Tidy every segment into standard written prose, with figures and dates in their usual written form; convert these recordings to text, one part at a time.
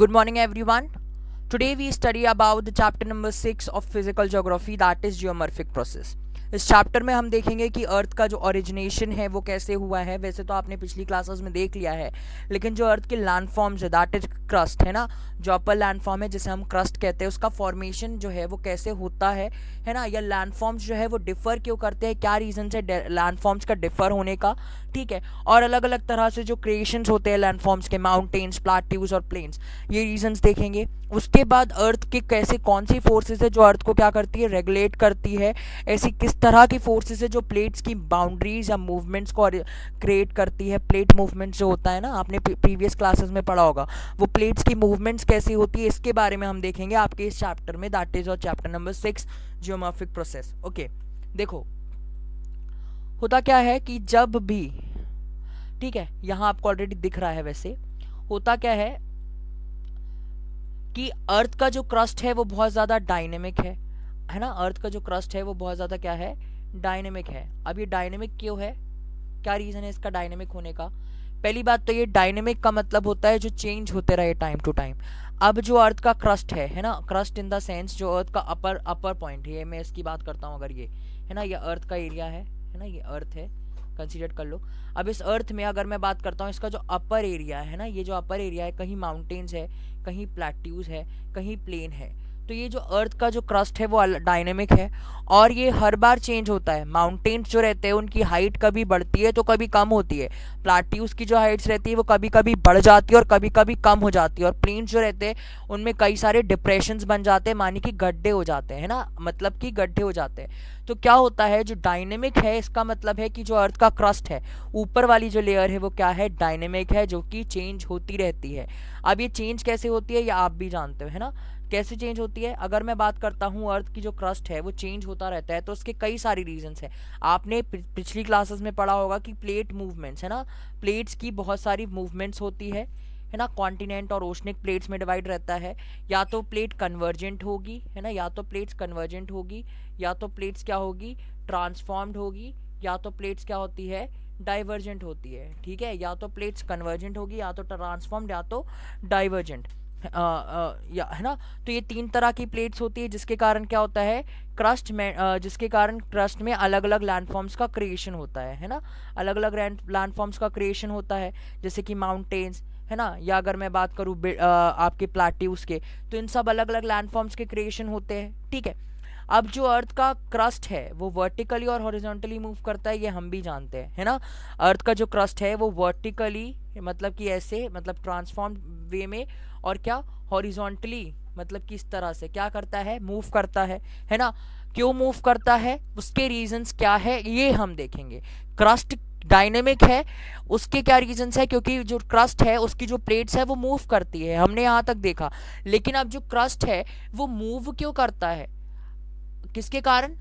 Good morning, everyone. Today we study about the chapter number 6 of physical geography, that is geomorphic process. इस chapter में हम देखेंगे कि अर्थ का जो ओरिजिनेशन है वो कैसे हुआ है। वैसे तो आपने पिछली क्लासेस में देख लिया है, लेकिन जो अर्थ के लैंडफॉर्म्स है दैट इज क्रस्ट है ना, जो अपर लैंडफॉर्म है जिसे हम क्रस्ट कहते हैं, उसका फॉर्मेशन जो है वो कैसे होता है ना, या लैंडफॉर्म्स जो है वो डिफर क्यों करते हैं, क्या रीजन है लैंडफॉर्म्स का डिफर होने का, ठीक है। और अलग अलग तरह से जो क्रिएशंस होते हैं लैंडफॉर्म्स के, माउंटेन्स, प्लाट्यूज और प्लेन्स, ये रीजंस देखेंगे। उसके बाद अर्थ के कैसे कौन सी फोर्सेस है जो अर्थ को क्या करती है, रेगुलेट करती है, ऐसी किस तरह की फोर्सेस है जो प्लेट्स की बाउंड्रीज या मूवमेंट्स को क्रिएट करती है। प्लेट मूवमेंट्स जो होता है ना, आपने प्रीवियस क्लासेस में पढ़ा होगा, वो प्लेट्स की मूवमेंट्स कैसी होती है, इसके बारे में हम देखेंगे आपके इस चैप्टर में, दैट इज और chapter number 6 geomorphic process. Okay, देखो होता क्या है कि जब भी, ठीक है, यहाँ आपको ऑलरेडी दिख रहा है, वैसे होता क्या है कि अर्थ का जो क्रस्ट है वो बहुत ज़्यादा डायनेमिक है ना। अर्थ का जो क्रस्ट है वो बहुत ज़्यादा क्या है, डायनेमिक है। अब ये डायनेमिक क्यों है, क्या रीज़न है इसका डायनेमिक होने का? पहली बात तो ये डायनेमिक का मतलब होता है जो चेंज होते रहे टाइम टू टाइम। अब जो अर्थ का क्रस्ट है ना, क्रस्ट इन द सेंस जो अर्थ का अपर पॉइंट है, मैं इसकी बात करता हूँ, अगर ये है ना, ये अर्थ का एरिया है ना, ये अर्थ है, कंसीडर कर लो। अब इस अर्थ में अगर मैं बात करता हूँ, इसका जो अपर एरिया है ना, ये जो अपर एरिया है, कहीं माउंटेन्स है, कहीं प्लेट्यूज है, कहीं प्लेन है। तो ये जो अर्थ का जो क्रस्ट है वो डायनेमिक है और ये हर बार चेंज होता है। माउंटेन्स जो रहते हैं उनकी हाइट कभी बढ़ती है तो कभी कम होती है। प्लाट्यूज की जो हाइट्स रहती है वो कभी कभी बढ़ जाती है और कभी कभी कम हो जाती है। और प्लेन्स जो रहते हैं उनमें कई सारे डिप्रेशंस बन जाते हैं, मानी कि गड्ढे हो जाते हैं, है ना, मतलब कि गड्ढे हो जाते हैं। तो क्या होता है, जो डायनेमिक है इसका मतलब है कि जो अर्थ का क्रस्ट है, ऊपर वाली जो लेयर है वो क्या है, डायनेमिक है, जो कि चेंज होती रहती है। अब ये चेंज कैसे होती है ये आप भी जानते हो, है ना, कैसे चेंज होती है। अगर मैं बात करता हूँ अर्थ की जो क्रस्ट है वो चेंज होता रहता है, तो उसके कई सारी रीजंस हैं। आपने पिछली क्लासेस में पढ़ा होगा कि प्लेट मूवमेंट्स, है ना, प्लेट्स की बहुत सारी मूवमेंट्स होती है ना। कॉन्टिनेंट और ओशनिक प्लेट्स में डिवाइड रहता है। या तो प्लेट कन्वर्जेंट होगी, है ना, या तो प्लेट्स कन्वर्जेंट होगी, या तो प्लेट्स क्या होगी, ट्रांसफॉर्म्ड होगी, या तो प्लेट्स क्या होती है, डाइवर्जेंट होती है, ठीक है। या तो प्लेट्स कन्वर्जेंट होगी, या तो ट्रांसफॉर्म्ड, या तो डाइवर्जेंट, या है ना। तो ये तीन तरह की प्लेट्स होती है, जिसके कारण क्या होता है, क्रस्ट में जिसके कारण क्रस्ट में अलग अलग लैंडफॉर्म्स का क्रिएशन होता है ना, अलग अलग लैंडफॉर्म्स का क्रिएशन होता है, जैसे कि माउंटेन्स, है ना, या अगर मैं बात करूँ आपके प्लाट्यूज के, तो इन सब अलग अलग लैंडफॉर्म्स के क्रिएशन होते हैं, ठीक है। अब जो अर्थ का क्रस्ट है वो वर्टिकली और हॉरिजॉन्टली मूव करता है, ये हम भी जानते हैं, है ना। अर्थ का जो क्रस्ट है वो वर्टिकली मतलब कि ऐसे, मतलब ट्रांसफॉर्म वे में, और क्या, हॉरिजॉन्टली मतलब कि इस तरह से क्या करता है, मूव करता है ना। क्यों मूव करता है, उसके रीजंस क्या है ये हम देखेंगे। क्रस्ट डायनेमिक है, उसके क्या रीजंस है, क्योंकि जो क्रस्ट है उसकी जो प्लेट्स है वो मूव करती है, हमने यहाँ तक देखा। लेकिन अब जो क्रस्ट है वो मूव क्यों करता है, किसके कारण,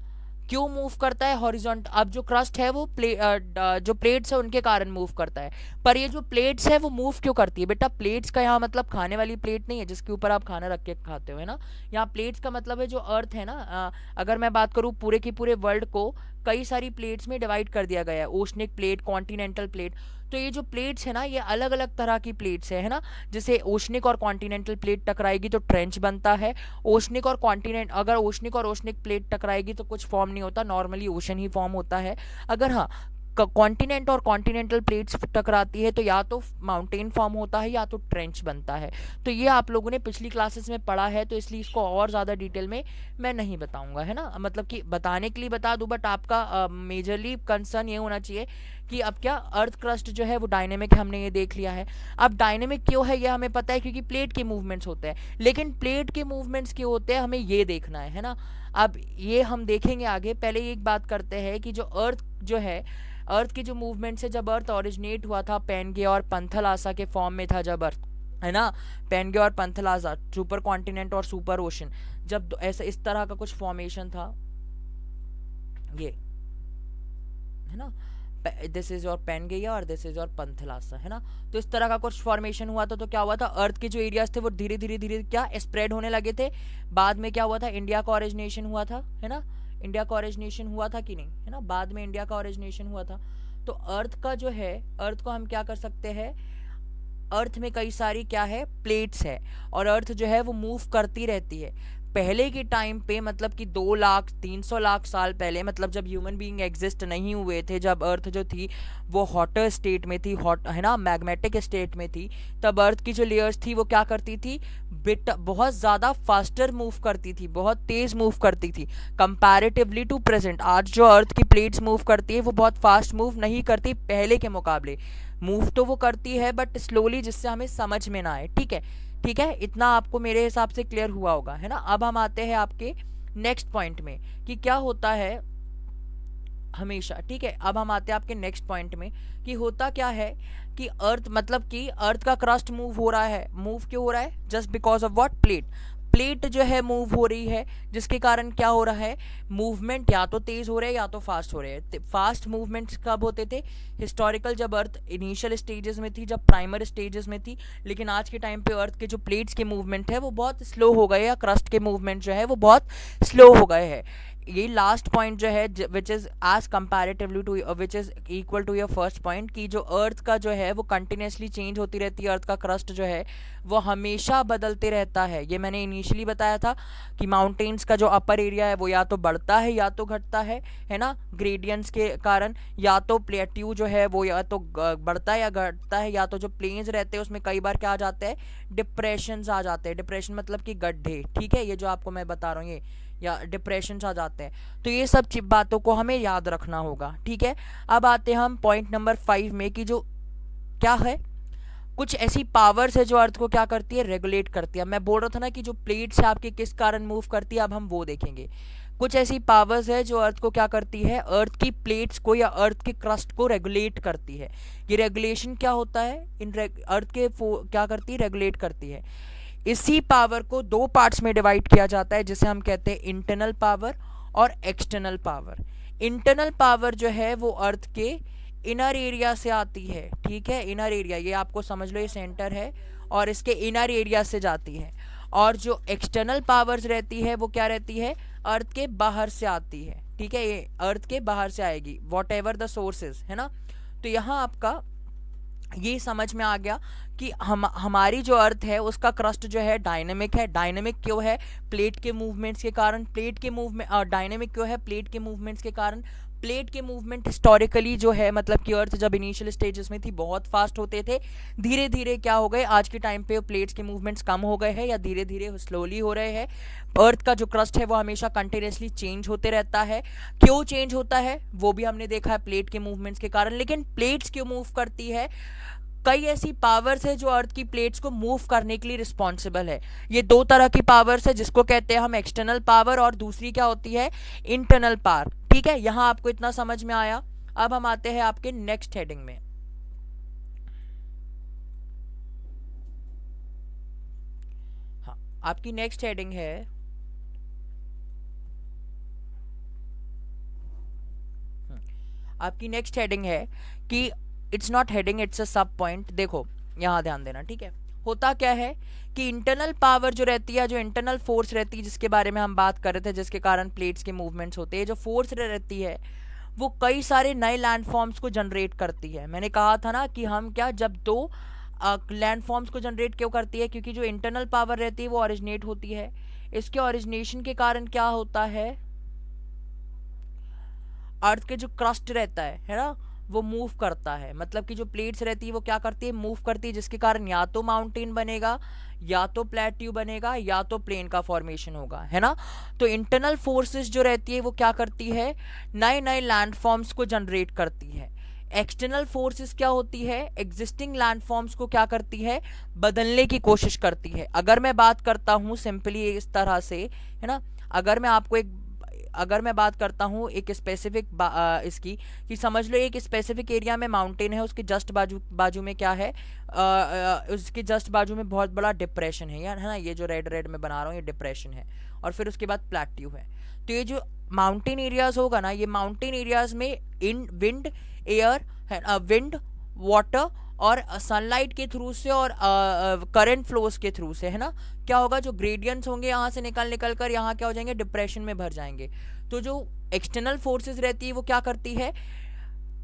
क्यों मूव करता है, हॉरिजॉन्ट। अब जो क्रस्ट है वो जो प्लेट्स है उनके कारण मूव करता है। पर ये जो प्लेट्स है वो मूव क्यों करती है बेटा, प्लेट्स का यहाँ मतलब खाने वाली प्लेट नहीं है जिसके ऊपर आप खाना रख के खाते हो, है ना। यहाँ प्लेट्स का मतलब है जो अर्थ है ना, अगर मैं बात करूँ पूरे के पूरे वर्ल्ड को कई सारी प्लेट्स में डिवाइड कर दिया गया है, ओशनिक प्लेट, कॉन्टिनेंटल प्लेट। तो ये जो प्लेट्स है ना, ये अलग अलग तरह की प्लेट्स है ना। जैसे ओशनिक और कॉन्टिनेंटल प्लेट टकराएगी तो ट्रेंच बनता है। ओशनिक और कॉन्टिनेंट, अगर ओशनिक और ओशनिक प्लेट टकराएगी तो कुछ फॉर्म नहीं होता, नॉर्मली ओशन ही फॉर्म होता है। अगर हाँ कॉन्टिनेंट और कॉन्टिनेंटल प्लेट्स टकराती है तो या तो माउंटेन फॉर्म होता है या तो ट्रेंच बनता है। तो ये आप लोगों ने पिछली क्लासेस में पढ़ा है, तो इसलिए इसको और ज़्यादा डिटेल में मैं नहीं बताऊंगा, है ना। मतलब कि बताने के लिए बता दूं, बट आपका मेजरली कंसर्न ये होना चाहिए कि अब क्या, अर्थ क्रस्ट जो है वो डायनेमिक है, हमने ये देख लिया है। अब डायनेमिक क्यों है ये हमें पता है, क्योंकि प्लेट के मूवमेंट्स होते हैं। लेकिन प्लेट के मूवमेंट्स क्यों होते हैं हमें ये देखना है ना। अब ये हम देखेंगे आगे, पहले एक बात करते हैं कि जो अर्थ जो है, अर्थ की जो मूवमेंट्स है, जब अर्थ ओरिजिनेट हुआ था पेनगे और पंथलासा के फॉर्म में था, जब अर्थ, है ना, पेनगे और पंथलासा, सुपर कॉन्टिनेंट और सुपर ओशन, जब ऐसा इस तरह का कुछ फॉर्मेशन था, ये है ना, दिस इज और पेनगेया और दिस इज और पंथलासा, है ना। तो इस तरह का कुछ फॉर्मेशन हुआ था। तो क्या हुआ था, अर्थ के जो एरियाज थे वो धीरे धीरे धीरे क्या स्प्रेड होने लगे थे। बाद में क्या हुआ था, इंडिया का ओरिजिनेशन हुआ था, है ना। इंडिया का ओरिजिनेशन हुआ था कि नहीं, है ना, बाद में इंडिया का ओरिजिनेशन हुआ था। तो अर्थ का जो है, अर्थ को हम क्या कर सकते हैं, अर्थ में कई सारी क्या है, प्लेट्स है, और अर्थ जो है वो मूव करती रहती है। पहले के टाइम पे मतलब कि 2 लाख 300 लाख साल पहले, मतलब जब ह्यूमन बीइंग एग्जिस्ट नहीं हुए थे, जब अर्थ जो थी वो हॉटर स्टेट में थी, हॉट है ना, मैग्नेटिक स्टेट में थी, तब अर्थ की जो लेयर्स थी वो क्या करती थी, बहुत ज़्यादा फास्टर मूव करती थी, बहुत तेज़ मूव करती थी कंपैरेटिवली टू प्रेजेंट। आज जो अर्थ की प्लेट्स मूव करती है वो बहुत फास्ट मूव नहीं करती पहले के मुकाबले, मूव तो वो करती है बट स्लोली, जिससे हमें समझ में ना आए। ठीक है, ठीक है, इतना आपको मेरे हिसाब से क्लियर हुआ होगा, है ना। अब हम आते हैं आपके नेक्स्ट पॉइंट में कि क्या होता है हमेशा। ठीक है, अब हम आते हैं आपके नेक्स्ट पॉइंट में कि होता क्या है कि अर्थ, मतलब कि अर्थ का क्रस्ट मूव हो रहा है, मूव क्यों हो रहा है, just because of what, plate. Plate जो है मूव हो रही है, जिसके कारण क्या हो रहा है, मूवमेंट या तो तेज हो रहे हैं या तो फास्ट हो रहे हैं। फास्ट मूवमेंट्स कब होते थे, हिस्टोरिकल, जब अर्थ इनिशियल स्टेजेस में थी, जब प्राइमर स्टेजेस में थी। लेकिन आज के टाइम पे अर्थ के जो प्लेट्स के मूवमेंट है वो बहुत स्लो हो गए, या क्रस्ट के मूवमेंट जो है वो बहुत स्लो हो गए हैं। ये लास्ट पॉइंट जो है which is as comparatively to, which is equal to your first point, कि जो अर्थ का जो है वो कंटिन्यूसली चेंज होती रहती है, अर्थ का क्रस्ट जो है वो हमेशा बदलते रहता है। ये मैंने इनिशियली बताया था कि माउंटेन्स का जो अपर एरिया है वो या तो बढ़ता है या तो घटता है ना, ग्रेडियंट्स के कारण, या तो प्लेट्यू जो है वो या तो बढ़ता है या घटता है, या तो जो प्लेन्स रहते हैं उसमें कई बार क्या आ जाते हैं, डिप्रेशंस आ जाते हैं। डिप्रेशन मतलब कि गड्ढे, ठीक है, ये जो आपको मैं बता रहा हूँ ये, या डिप्रेशन आ जाते हैं। तो ये सब बातों को हमें याद रखना होगा। ठीक है, अब आते हैं हम पॉइंट नंबर 5 में कि जो क्या है, कुछ ऐसी पावर्स है जो अर्थ को क्या करती है, रेगुलेट करती है। मैं बोल रहा था ना कि जो प्लेट्स है आपके किस कारण मूव करती है, अब हम वो देखेंगे। कुछ ऐसी पावर्स है जो अर्थ को क्या करती है, अर्थ की प्लेट्स को या अर्थ के क्रस्ट को रेगुलेट करती है। ये रेगुलेशन क्या होता है, इन अर्थ के क्या करती है, रेगुलेट करती है। इसी पावर को 2 पार्ट्स में डिवाइड किया जाता है, जिसे हम कहते हैं इंटरनल पावर और एक्सटर्नल पावर। इंटरनल पावर जो है वो अर्थ के इनर एरिया से आती है। ठीक है, इनर एरिया, ये आपको समझ लो ये सेंटर है और इसके इनर एरिया से जाती है। और जो एक्सटर्नल पावर्स रहती है वो क्या रहती है, अर्थ के बाहर से आती है। ठीक है, ये अर्थ के बाहर से आएगी, वॉट एवर द सोर्सेज, है ना। तो यहाँ आपका ये समझ में आ गया कि हमारी जो अर्थ है उसका क्रस्ट जो है डायनेमिक है। डायनेमिक क्यों है, प्लेट के मूवमेंट्स के कारण। प्लेट के मूवमेंट डायनेमिक क्यों है, प्लेट के मूवमेंट्स के कारण। प्लेट के मूवमेंट हिस्टोरिकली जो है, मतलब कि अर्थ जब इनिशियल स्टेजेस में थी बहुत फास्ट होते थे, धीरे धीरे क्या हो गए, आज के टाइम पे प्लेट्स के मूवमेंट्स कम हो गए हैं या धीरे धीरे स्लोली हो रहे हैं। अर्थ का जो क्रस्ट है वो हमेशा कंटिन्यूसली चेंज होते रहता है। क्यों चेंज होता है वो भी हमने देखा है, प्लेट के मूवमेंट्स के कारण। लेकिन प्लेट्स क्यों मूव करती है, कई ऐसी पावर्स है जो अर्थ की प्लेट्स को मूव करने के लिए रिस्पॉन्सिबल है। ये 2 तरह की पावर्स है, जिसको कहते हैं हम एक्सटर्नल पावर, और दूसरी क्या होती है, इंटरनल पावर। ठीक है, यहां आपको इतना समझ में आया। अब हम आते हैं आपके नेक्स्ट हेडिंग में। हाँ, आपकी नेक्स्ट हेडिंग है आपकी नेक्स्ट हेडिंग है कि it's not heading, it's a सब पॉइंट। देखो यहाँ ध्यान देना, ठीक है। होता क्या है कि इंटरनल पावर जो रहती है, जो इंटरनल फोर्स रहती है, जिसके बारे में हम बात कर रहे थे, जिसके कारण प्लेट्स के मूवमेंट्स होते हैं, जो फोर्स रहती है वो कई सारे नए लैंडफॉर्म्स को जनरेट करती है। मैंने कहा था ना कि हम क्या, जब 2 लैंडफॉर्म्स को जनरेट क्यों करती है, क्योंकि जो इंटरनल पावर रहती है वो ओरिजिनेट होती है। इसके ओरिजिनेशन के कारण क्या होता है, अर्थ के जो क्रस्ट रहता है ना, वो मूव करता है। मतलब कि जो प्लेट्स रहती है वो क्या करती है, मूव करती है, जिसके कारण या तो माउंटेन बनेगा, या तो प्लेट्यू बनेगा, या तो प्लेन का फॉर्मेशन होगा, है ना। तो इंटरनल फोर्सेस जो रहती है वो क्या करती है, नए नए लैंडफॉर्म्स को जनरेट करती है। एक्सटर्नल फोर्सेस क्या होती है, एग्जिस्टिंग लैंडफॉर्म्स को क्या करती है, बदलने की कोशिश करती है। अगर मैं बात करता हूँ सिंपली इस तरह से, है ना, अगर मैं बात करता हूँ एक स्पेसिफिक इसकी, कि समझ लो एक स्पेसिफिक एरिया में माउंटेन है, उसके जस्ट बाजू में क्या है, उसके जस्ट बाजू में बहुत बड़ा डिप्रेशन है यार, है ना। ये जो रेड रेड में बना रहा हूँ ये डिप्रेशन है, और फिर उसके बाद प्लेट्यू है। तो ये जो माउंटेन एरियाज होगा ना, ये माउंटेन एरियाज में इन विंड, एयर है, विंड, वाटर और सनलाइट के थ्रू से और करंट फ्लोज के थ्रू से, है ना, क्या होगा, जो ग्रेडियंट्स होंगे यहाँ से निकल कर यहाँ क्या हो जाएंगे, डिप्रेशन में भर जाएंगे। तो जो एक्सटर्नल फोर्सेस रहती है वो क्या करती है,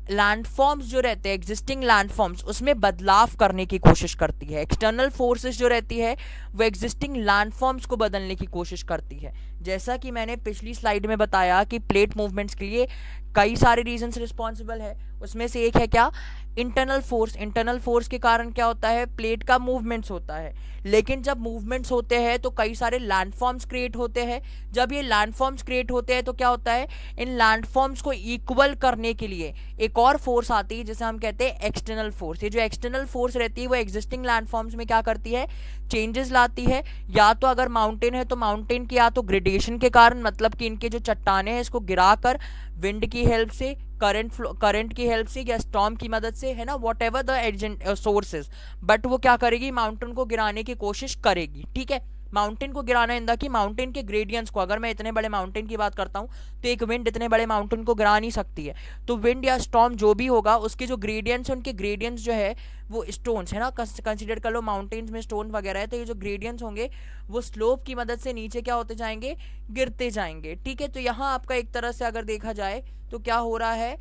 लैंडफॉर्म्स जो रहते हैं, एग्जिस्टिंग लैंडफॉर्म्स, उसमें बदलाव करने की कोशिश करती है। एक्सटर्नल फोर्सेस जो रहती है वो एग्जिस्टिंग लैंडफॉर्म्स को बदलने की कोशिश करती है। जैसा कि मैंने पिछली स्लाइड में बताया कि प्लेट मूवमेंट्स के लिए कई सारे रीजंस रिस्पॉन्सिबल है, उसमें से एक है क्या, इंटरनल फोर्स। इंटरनल फोर्स के कारण क्या होता है, प्लेट का मूवमेंट्स होता है। लेकिन जब मूवमेंट्स होते हैं तो कई सारे लैंडफॉर्म्स क्रिएट होते हैं। जब ये लैंडफॉर्म्स क्रिएट होते हैं तो क्या होता है, इन लैंडफॉर्म्स को इक्वल करने के लिए एक और फोर्स आती है जिसे हम कहते हैं एक्सटर्नल फोर्स। ये जो एक्सटर्नल फोर्स रहती है वो एग्जिस्टिंग लैंडफॉर्म्स में क्या करती है, चेंजेस लाती है। या तो अगर माउंटेन है तो माउंटेन की या तो ग्रेडेशन के कारण, मतलब कि इनके जो चट्टाने हैं इसको गिराकर विंड की हेल्प से, करंट की हेल्प से या स्टॉर्म की मदद से, है ना, what ever the agent sources, but वो क्या करेगी, माउंटेन को गिराने की कोशिश करेगी। ठीक है, माउंटेन को गिराना इन द कि माउंटेन के ग्रेडियंट्स को, अगर मैं इतने बड़े माउंटेन की बात करता हूँ तो एक विंड इतने बड़े माउंटेन को गिरा नहीं सकती है। तो विंड या स्टॉर्म जो भी होगा उसके जो ग्रेडियंट्स, उनके ग्रेडियंट्स जो है वो स्टोन्स, है ना, कंसिडर कर लो माउंटेन्स में स्टोन वगैरह है, तो ये जो ग्रेडियंट्स होंगे वो स्लोप की मदद से नीचे क्या होते जाएंगे, गिरते जाएंगे। ठीक है, तो यहाँ आपका एक तरह से अगर देखा जाए तो क्या हो रहा है,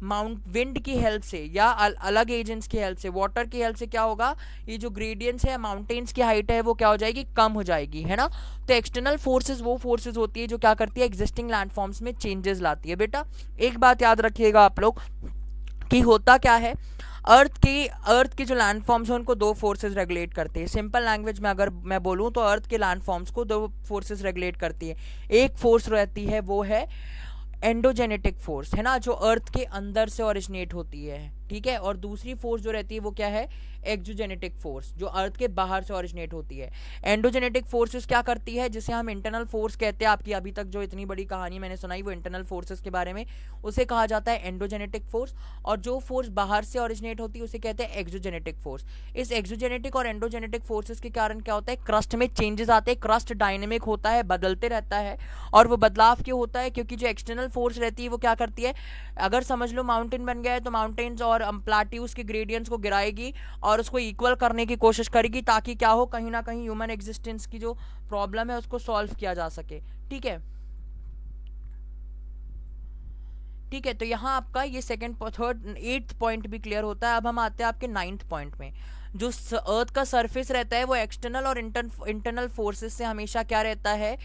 माउंट विंड की हेल्प से या अलग एजेंट्स की हेल्प से, वाटर की हेल्प से क्या होगा, ये जो ग्रेडियंट्स है, माउंटेन्स की हाइट है वो क्या हो जाएगी, कम हो जाएगी, है ना। तो एक्सटर्नल फोर्सेस वो फोर्सेस होती है जो क्या करती है, एग्जिस्टिंग लैंडफॉर्म्स में चेंजेस लाती है। बेटा एक बात याद रखिएगा आप लोग कि होता क्या है, अर्थ की जो लैंडफॉर्म्स हैं उनको दो फोर्सेस रेगुलेट करते हैं। सिंपल लैंग्वेज में अगर मैं बोलूँ तो अर्थ के लैंडफॉर्म्स को दो फोर्सेस रेगुलेट करती है। एक फोर्स रहती है वो है एंडोजेनेटिक फोर्स, है ना, जो अर्थ के अंदर से ओरिजिनेट होती है। ठीक है, और दूसरी फोर्स जो रहती है वो क्या है, एक्सोजेनेटिक फोर्स, जो अर्थ के बाहर से ओरिजिनेट होती है। एंडोजेनेटिक फोर्सेस क्या करती है, जिसे हम इंटरनल फोर्स कहते हैं, आपकी अभी तक जो इतनी बड़ी कहानी मैंने सुनाई वो इंटरनल फोर्सेस के बारे में, उसे कहा जाता है एंडोजेनेटिक फोर्स। और जो फोर्स बाहर से ओरिजिनेट होती है उसे कहते हैं एक्सोजेनेटिक फोर्स। इस एक्सोजेनेटिक और एंडोजेनेटिक फोर्सेस के कारण क्या होता है, क्रस्ट में चेंजेस आते हैं। क्रस्ट डायनेमिक होता है, बदलते रहता है। और वो बदलाव क्यों होता है, क्योंकि जो एक्सटर्नल फोर्स रहती है वो क्या करती है, अगर समझ लो माउंटेन बन गया है तो माउंटेन्स और प्लाट्यूज के ग्रेडियंट्स को गिराएगी और उसको इक्वल करने की कोशिश करेगी, ताकि क्या हो, कहीं ना कहीं ह्यूमन एग्जिस्टेंस की जो प्रॉब्लम है उसको सॉल्व किया जा सके। ठीक है, ठीक है, तो यहाँ आपका ये सेकंड, थर्ड, एट्थ पॉइंट भी क्लियर होता है। अब हम आते हैं आपके नाइन्थ पॉइंट में। जो अर्थ का सरफेस रहता है वो एक्सटर्नल और इंटरनल फोर्सेस से हमेशा क्या रहता है,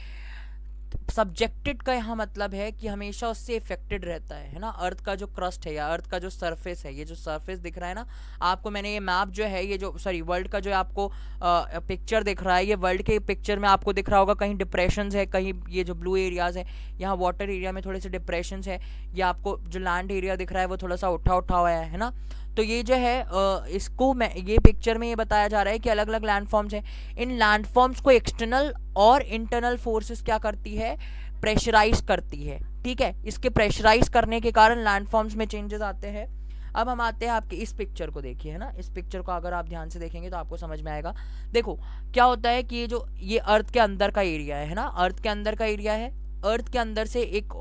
सब्जेक्टेड का यहाँ मतलब है कि हमेशा उससे इफेक्टेड रहता है ना। अर्थ का जो क्रस्ट है या अर्थ का जो सरफेस है, ये जो सरफेस दिख रहा है ना आपको, मैंने ये मैप जो है, ये जो सॉरी वर्ल्ड का जो आपको पिक्चर दिख रहा है, ये वर्ल्ड के पिक्चर में आपको दिख रहा होगा कहीं डिप्रेशंस है, कहीं ये जो ब्लू एरियाज है यहाँ वाटर एरिया में थोड़े से डिप्रेशंस है, ये आपको जो लैंड एरिया दिख रहा है वो थोड़ा सा उठा उठा हुआ है ना। तो ये जो है इसको मैं ये पिक्चर में ये बताया जा रहा है कि अलग अलग लैंडफॉर्म्स हैं। इन लैंडफॉर्म्स को एक्सटर्नल और इंटरनल फोर्सेस क्या करती है, प्रेशराइज करती है। ठीक है, इसके प्रेशराइज करने के कारण लैंडफॉर्म्स में चेंजेस आते हैं। अब हम आते हैं आपके इस पिक्चर को, देखिए, है ना, इस पिक्चर को अगर आप ध्यान से देखेंगे तो आपको समझ में आएगा। देखो क्या होता है कि ये अर्थ के अंदर का एरिया है ना, अर्थ के अंदर का एरिया है। अर्थ के अंदर से एक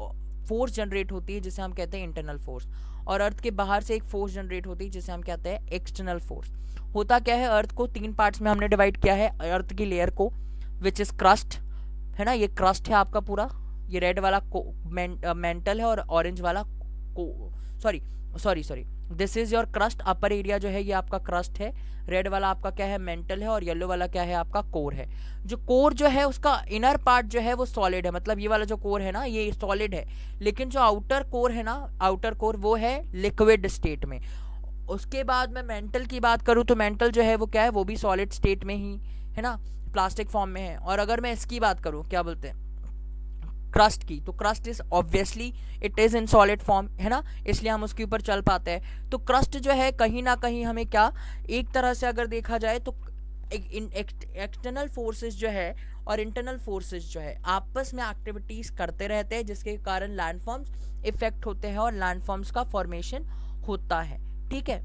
फोर्स जनरेट होती है जिसे हम कहते हैं इंटरनल फोर्स, और अर्थ के बाहर से एक फोर्स जनरेट होती है जिसे हम कहते हैं एक्सटर्नल फोर्स। होता क्या है, अर्थ को तीन पार्ट्स में हमने डिवाइड किया है। अर्थ की लेयर को, विच इज क्रस्ट, है ना, ये क्रस्ट है आपका पूरा, ये रेड वाला मेंटल है और ऑरेंज वाला sorry sorry sorry this is your crust. Upper area जो है ये आपका क्रस्ट है, रेड वाला आपका क्या है, मेंटल है, और येलो वाला क्या है, आपका कोर है। जो कोर जो है उसका इनर पार्ट जो है वो सॉलिड है, मतलब ये वाला जो कोर है ना ये सॉलिड है, लेकिन जो आउटर कोर है ना, आउटर कोर वो है लिक्विड स्टेट में। उसके बाद मैं मेंटल की बात करूँ तो मेंटल जो है वो क्या है, वो भी सॉलिड स्टेट में ही है ना, प्लास्टिक फॉर्म में है। और अगर मैं इसकी बात करूँ, क्या बोलते हैं, क्रस्ट की, तो crust is obviously it is in solid form, है ना, इसलिए हम उसके ऊपर चल पाते हैं। तो क्रस्ट जो है कहीं ना कहीं हमें क्या, एक तरह से अगर देखा जाए तो एक्सटर्नल फोर्सेस जो है और इंटरनल फोर्सेस जो है आपस में एक्टिविटीज करते रहते हैं, जिसके कारण लैंडफॉर्म्स इफेक्ट होते हैं और लैंडफॉर्म्स का फॉर्मेशन होता है। ठीक है,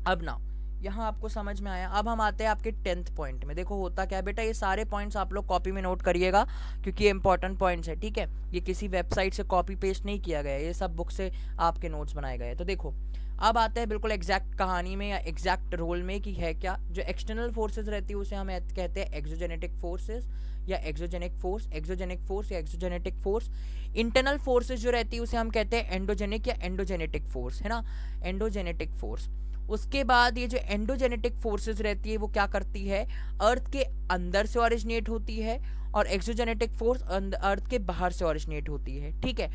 अब ना यहाँ आपको समझ में आया। अब हम आते हैं आपके 10th पॉइंट में। देखो होता क्या है बेटा, ये सारे पॉइंट्स आप लोग कॉपी में नोट करिएगा क्योंकि ये इंपॉर्टेंट पॉइंट्स है, ठीक है। ये किसी वेबसाइट से कॉपी पेस्ट नहीं किया गया है, ये सब बुक से आपके नोट्स बनाए गए हैं। तो देखो अब आते हैं बिल्कुल एग्जैक्ट कहानी में या एग्जैक्ट रोल में कि है क्या। जो एक्सटर्नल फोर्सेज रहती है उसे हम कहते हैं एक्सोजेनेटिक फोर्सेज या एक्सोजेनिक फोर्स, एक्सोजेनिक फोर्स या एक्सोजेनेटिक फोर्स। इंटरनल फोर्सेज जो रहती है उसे हम कहते हैं एंडोजेनिक या एंडोजेनेटिक फोर्स, है ना, एंडोजेनेटिक फोर्स। उसके बाद ये जो एंडोजेनेटिक फोर्सेस रहती है वो क्या करती है, अर्थ के अंदर से ओरिजिनेट होती है, और एक्सोजेनेटिक फोर्स अर्थ के बाहर से ओरिजिनेट होती है, ठीक है।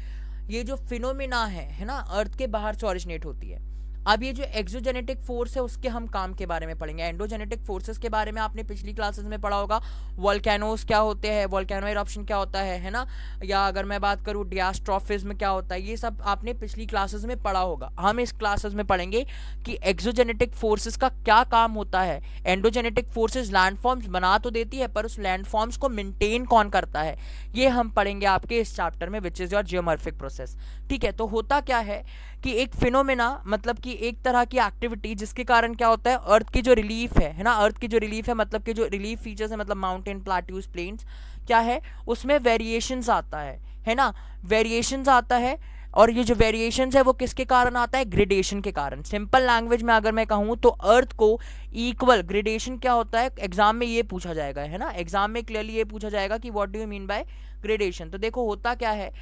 ये जो फिनोमिना है ना, अर्थ के बाहर से ओरिजिनेट होती है। अब ये जो एक्सोजेनेटिक फोर्स है उसके हम काम के बारे में पढ़ेंगे। एंडोजेनेटिक फोर्सेस के बारे में आपने पिछली क्लासेस में पढ़ा होगा, वोल्केनोस क्या होते हैं, वोल्केनो इरप्शन क्या होता है ना, या अगर मैं बात करूँ डियास्ट्रोफिज्म क्या होता है, ये सब आपने पिछली क्लासेस में पढ़ा होगा। हम इस क्लासेस में पढ़ेंगे कि एक्सोजेनेटिक फोर्सेस का क्या काम होता है। एंडोजेनेटिक फोर्सेस लैंडफॉर्म्स बना तो देती है पर उस लैंडफॉर्म्स को मेंटेन कौन करता है, ये हम पढ़ेंगे आपके इस चैप्टर में, which is your geomorphic process, ठीक है। तो होता क्या है कि एक फिनोमेना मतलब कि एक तरह की एक्टिविटी जिसके कारण क्या होता है, अर्थ की जो रिलीफ है ना, अर्थ की जो रिलीफ है मतलब कि जो रिलीफ फीचर्स है, मतलब माउंटेन, प्लेट्यूज, प्लेन्स क्या है, उसमें वेरिएशंस आता है ना, वेरिएशंस आता है। और ये जो वेरिएशंस है वो किसके कारण आता है, ग्रेडेशन के कारण। सिंपल लैंग्वेज में अगर मैं कहूँ तो अर्थ को इक्वल, ग्रेडेशन क्या होता है, एग्जाम में ये पूछा जाएगा, है ना, एग्जाम में क्लियरली ये पूछा जाएगा कि what do you mean by gradation. तो देखो होता क्या है,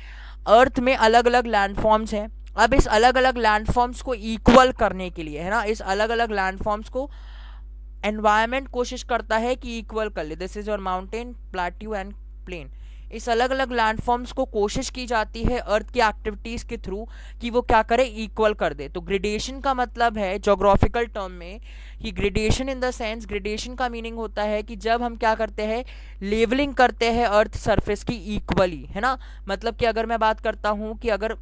अर्थ में अलग अलग लैंडफॉर्म्स हैं। अब इस अलग अलग लैंडफॉर्म्स को इक्वल करने के लिए, है ना, इस अलग अलग लैंडफॉर्म्स को एनवायरनमेंट कोशिश करता है कि इक्वल कर ले। This is your mountain, plateau and plain. इस अलग अलग लैंडफॉर्म्स को कोशिश की जाती है अर्थ की एक्टिविटीज के थ्रू कि वो क्या करे, इक्वल कर दे। तो ग्रेडेशन का मतलब है ज्योग्राफिकल टर्म में कि gradation in the sense, gradation का मीनिंग होता है कि जब हम क्या करते हैं, लेवलिंग करते हैं अर्थ सरफेस की इक्वली, है ना। मतलब कि अगर मैं बात करता हूँ कि अगर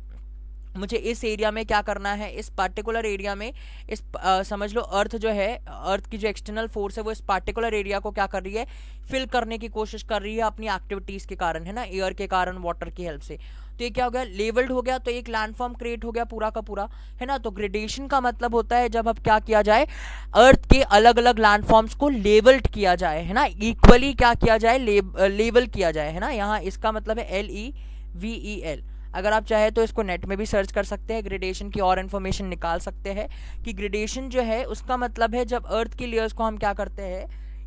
मुझे इस एरिया में क्या करना है, इस पार्टिकुलर एरिया में इस समझ लो अर्थ जो है, अर्थ की जो एक्सटर्नल फोर्स है वो इस पार्टिकुलर एरिया को क्या कर रही है, फिल करने की कोशिश कर रही है अपनी एक्टिविटीज के कारण, है ना, एयर के कारण, वाटर की हेल्प से। तो ये क्या हो गया, लेवल्ड हो गया, तो एक लैंडफॉर्म क्रिएट हो गया पूरा का पूरा, है ना। तो ग्रेडेशन का मतलब होता है जब अब क्या किया जाए, अर्थ के अलग अलग लैंडफॉर्म्स को लेवल्ड किया जाए, है ना, इक्वली क्या किया जाए, लेवल किया जाए, है ना। यहाँ इसका मतलब है LEVEL। अगर आप चाहे तो इसको नेट में भी सर्च कर सकते हैं, ग्रेडेशन की और इन्फॉर्मेशन निकाल सकते हैं कि ग्रेडेशन जो है उसका मतलब है जब अर्थ की लेयर्स को हम क्या करते हैं,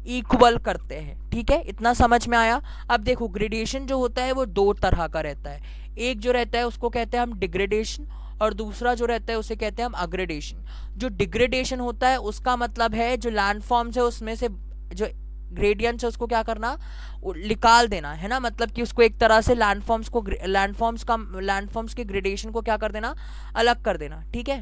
इक्वल करते हैं, ठीक है। इतना समझ में आया। अब देखो ग्रेडेशन जो होता है वो दो तरह का रहता है। एक जो रहता है उसको कहते हैं हम डिग्रेडेशन, और दूसरा जो रहता है उसे कहते हैं हम अग्रेडेशन। जो डिग्रेडेशन होता है उसका मतलब है जो लैंडफॉर्म्स है उसमें से जो ग्रेडियंट्स है उसको क्या करना, निकाल देना, है ना। मतलब कि उसको एक तरह से लैंडफॉर्म्स के ग्रेडेशन को क्या कर देना, अलग कर देना, ठीक है।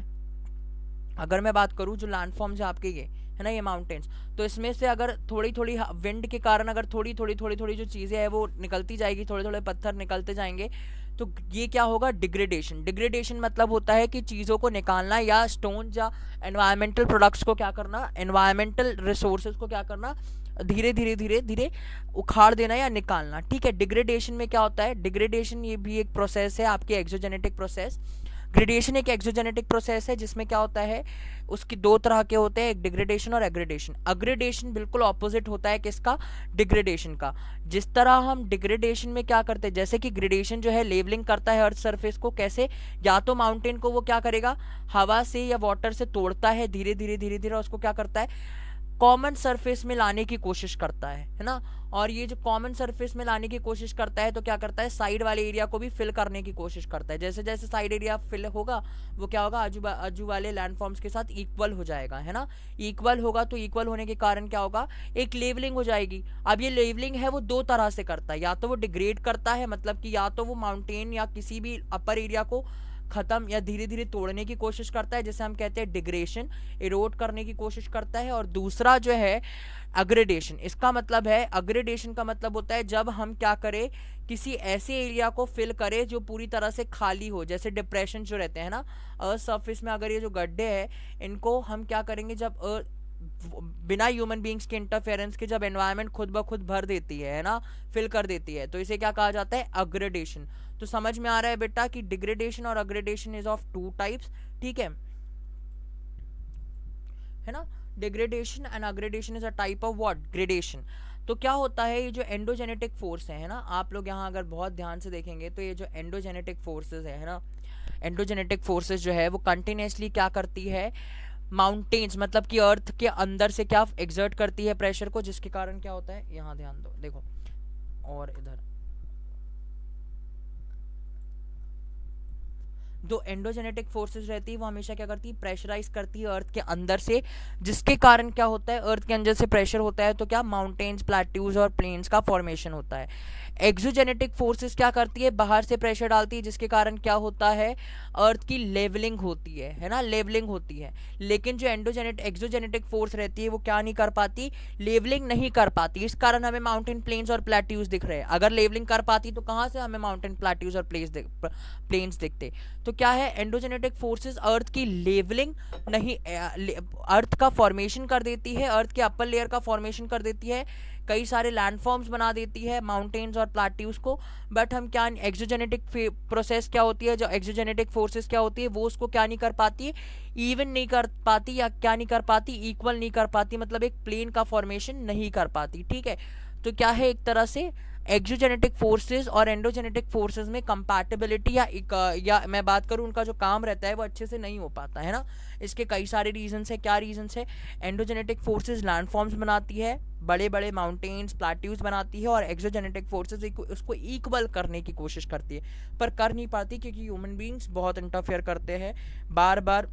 अगर मैं बात करूं जो लैंडफॉर्म्स है आपके ये, है ना, ये माउंटेन्स, तो इसमें से अगर थोड़ी थोड़ी विंड के कारण अगर थोड़ी थोड़ी जो चीज़ें हैं वो निकलती जाएगी, थोड़े थोड़े पत्थर निकलते जाएंगे, तो ये क्या होगा, डिग्रेडेशन। डिग्रेडेशन मतलब होता है कि चीज़ों को निकालना, या स्टोन या एनवायरमेंटल प्रोडक्ट्स को क्या करना, एनवायरमेंटल रिसोर्सेज को क्या करना, धीरे धीरे धीरे धीरे उखाड़ देना या निकालना, ठीक है। डिग्रेडेशन में क्या होता है, डिग्रेडेशन ये भी एक प्रोसेस है आपकी एक्सोजेनेटिक प्रोसेस। ग्रेडेशन एक एक्सोजेनेटिक प्रोसेस है जिसमें क्या होता है, उसकी दो तरह के होते हैं, एक डिग्रेडेशन और एग्रेडेशन। अग्रेडेशन बिल्कुल ऑपोजिट होता है किसका, डिग्रेडेशन का। जिस तरह हम डिग्रेडेशन में क्या करते हैं, जैसे कि ग्रेडेशन जो है लेवलिंग करता है अर्थ सरफेस को, कैसे, या तो माउंटेन को वो क्या करेगा, हवा से या वाटर से तोड़ता है धीरे धीरे धीरे धीरे, उसको क्या करता है, कॉमन सरफेस में लाने की कोशिश करता है ना। और ये जो कॉमन सरफेस में लाने की कोशिश करता है तो क्या करता है, साइड वाले एरिया को भी फिल करने की कोशिश करता है। जैसे जैसे साइड एरिया फिल होगा वो क्या होगा, आजू वाले लैंडफॉर्म्स के साथ इक्वल हो जाएगा, है ना। इक्वल होगा तो इक्वल होने के कारण क्या होगा, एक लेवलिंग हो जाएगी। अब ये लेवलिंग है वो दो तरह से करता है, या तो वो डिग्रेड करता है, मतलब कि या तो वो माउंटेन या किसी भी अपर एरिया को खत्म या धीरे धीरे तोड़ने की कोशिश करता है, जैसे हम कहते हैं डिग्रेशन, इरोड करने की कोशिश करता है। और दूसरा जो है अग्रेडेशन, इसका मतलब है, अग्रेडेशन का मतलब होता है जब हम क्या करें, किसी ऐसे एरिया को फिल करें जो पूरी तरह से खाली हो, जैसे डिप्रेशन जो रहते हैं ना अर्थ सरफेस में, अगर ये जो गड्ढे हैं इनको हम क्या करेंगे, जब बिना ह्यूमन बींग्स के इंटरफेरेंस के जब एनवायरनमेंट खुद ब खुद भर देती है ना, फिल कर देती है, तो इसे क्या कहा जाता है, अग्रेडेशन। तो समझ में आ रहा है बेटा कि डिग्रेडेशन और aggradation is of two types, ठीक है ना। Degradation and aggradation is a type of what, gradation. तो क्या होता है, ये जो एंडोजेनेटिक फोर्स है ना, आप लोग यहाँ अगर बहुत ध्यान से देखेंगे तो ये जो एंडोजेनेटिक फोर्सेस है ना, एंडोजेनेटिक फोर्सेस जो है वो कंटिन्यूसली क्या करती है, माउंटेन्स मतलब कि अर्थ के अंदर से क्या एक्सर्ट करती है प्रेशर को, जिसके कारण क्या होता है, यहाँ ध्यान दो देखो, और इधर जो एंडोजेनेटिक फोर्सेस रहती है वो हमेशा क्या करती है, प्रेशराइज करती है अर्थ के अंदर से, जिसके कारण क्या होता है, अर्थ के अंदर से प्रेशर होता है तो क्या, माउंटेन्स, प्लेट्यूज और प्लेन्स का फॉर्मेशन होता है। एक्सोजेनेटिक फोर्सेस क्या करती है, बाहर से प्रेशर डालती है, जिसके कारण क्या होता है, अर्थ की लेवलिंग होती है ना, लेवलिंग होती है। लेकिन जो एक्सोजेनेटिक फोर्स रहती है वो क्या नहीं कर पाती, लेवलिंग नहीं कर पाती, इस कारण हमें माउंटेन प्लेन्स और प्लेट्यूज दिख रहे हैं। अगर लेवलिंग कर पाती तो कहाँ से हमें माउंटेन प्लेट्यूज और प्लेन्स दिखते। तो क्या है, एंडोजेनेटिक फोर्सेस अर्थ की लेवलिंग नहीं, अर्थ का फॉर्मेशन कर देती है, अर्थ के अपर लेयर का फॉर्मेशन कर देती है, कई सारे लैंडफॉर्म्स बना देती है, माउंटेन्स और प्लेट्यूज को। बट हम क्या, एक्सोजेनेटिक प्रोसेस क्या होती है, जो एक्सोजेनेटिक फोर्सेस क्या होती है वो उसको क्या नहीं कर पाती, इवन नहीं कर पाती, या क्या नहीं कर पाती, इक्वल नहीं कर पाती, मतलब एक प्लेन का फॉर्मेशन नहीं कर पाती। ठीक है, तो क्या है, एक तरह से एक्सोजेनेटिक फोर्सेस और एंडोजेनेटिक फोर्सेस में कंपैटिबिलिटी या मैं बात करूं उनका जो काम रहता है वो अच्छे से नहीं हो पाता है ना। इसके कई सारे रीजंस है। क्या रीजंस है, एंडोजेनेटिक फोर्सेस लैंडफॉर्म्स बनाती है, बड़े बड़े माउंटेन्स, प्लेट्यूज बनाती है, और एक्सोजेनेटिक फोर्सेस उसको इक्वल करने की कोशिश करती है पर कर नहीं पाती, क्योंकि ह्यूमन बींग्स बहुत इंटरफेयर करते हैं, बार बार